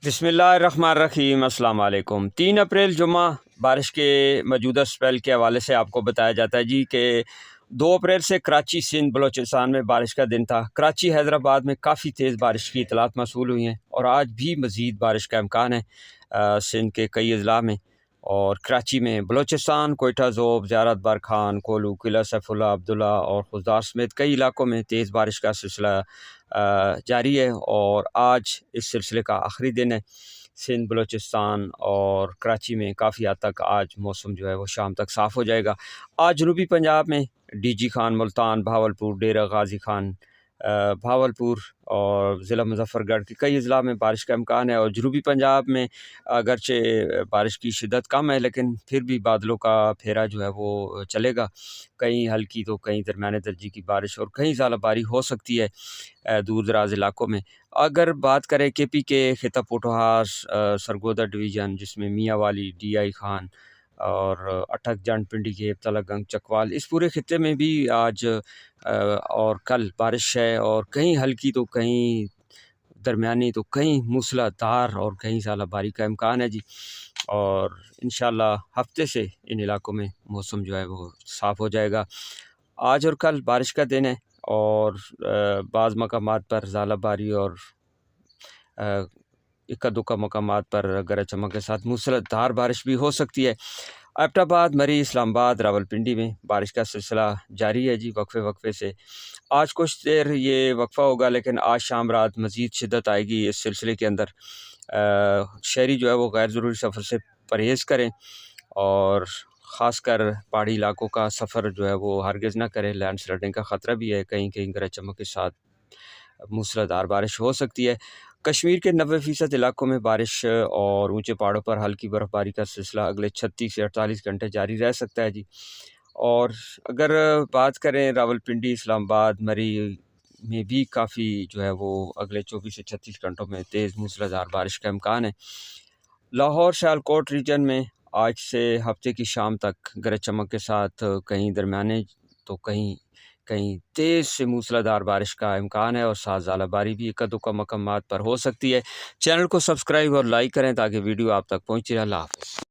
बिस्मिल्लाहिर्रहमानिर्रहीम। अस्सलाम वालेकुम। 3 अप्रैल जुम्मा बारिश के मौजूदा स्पेल के हवाले से आपको बताया जाता है जी कि 2 अप्रैल से कराची सिंध बलोचिस्तान में बारिश का दिन था। कराची हैदराबाद में काफ़ी तेज़ बारिश की इतलात मौसूल हुई हैं और आज भी मज़ीद बारिश का इम्कान है सिंध के कई अजला में और कराची में। बलोचिस्तान, कोयटा, ज़ोब, ज़ियारत बरखान, कोलू, किला सैफुल्ला, अब्दुल्ला और खुदार समेत कई इलाकों में तेज़ बारिश का सिलसिला जारी है और आज इस सिलसिले का आखिरी दिन है। सिंध, बलोचिस्तान और कराची में काफ़ी हद तक आज मौसम जो है वो शाम तक साफ़ हो जाएगा। आज जनूबी पंजाब में डीजी खान, मुल्तान, भावलपुर, डेरा गाजी खान, भावलपुर और ज़िला मुजफ्फरगढ़ के कई अजला में बारिश का इम्कान है और जनूबी पंजाब में अगरचे बारिश की शिद्दत कम है लेकिन फिर भी बादलों का फेरा जो है वो चलेगा। कहीं हल्की तो कहीं दरमियाने दर्जे की बारिश और कहीं ज़ालाबारी हो सकती है दूर दराज इलाकों में। अगर बात करें केपी के खिता पोटोहास, सरगोदा डिवीज़न जिसमें मियाँ वाली, DI खान और अटक, जंड, पिंडी, गेप, तलगंग, चकवाल, इस पूरे खिते में भी आज और कल बारिश है और कहीं हल्की तो कहीं दरमियानी तो कहीं मूसलाधार और कहीं ज़ालाबारी का इम्कान है जी। और इंशाअल्लाह हफ्ते से इन इलाकों में मौसम जो है वो साफ़ हो जाएगा। आज और कल बारिश का दिन है और बाज़ मकामात पर ज़ालाबारी और इक्का दुक्का मकामात पर गरज चमक के साथ मूसलाधार बारिश भी हो सकती है। एबटाबाद, मरी, इस्लामाबाद, रावलपिंडी में बारिश का सिलसिला जारी है जी वक्फे वक्फे से। आज कुछ देर ये वक्फा होगा लेकिन आज शाम रात मज़ीद शिद्दत आएगी इस सिलसिले के अंदर। शहरी जो है वो गैर ज़रूरी सफ़र से परहेज़ करें और ख़ासकर पहाड़ी इलाकों का सफ़र जो है वो हरगिज़ ना करें। लैंड स्लाइडिंग का ख़तरा भी है, कहीं कहीं गरज चमक के साथ मूसलाधार बारिश हो सकती है। कश्मीर के 90% इलाकों में बारिश और ऊंचे पहाड़ों पर हल्की बर्फ़बारी का सिलसिला अगले 36 से 48 घंटे जारी रह सकता है जी। और अगर बात करें रावलपिंडी, इस्लामाबाद, मरी में भी काफ़ी जो है वो अगले 24 से 36 घंटों में तेज़ मूसलाधार बारिश का इम्कान है। लाहौर, सियालकोट रीजन में आज से हफ्ते की शाम तक गरज चमक के साथ कहीं दरमियाने तो कहीं कहीं तेज़ से मूसलाधार बारिश का इम्कान है और साथ ज़ालाबारी भी इक्का दुक्का मकामात पर हो सकती है। चैनल को सब्सक्राइब और लाइक करें ताकि वीडियो आप तक पहुँचे। अल्लाह हाफ़िज़।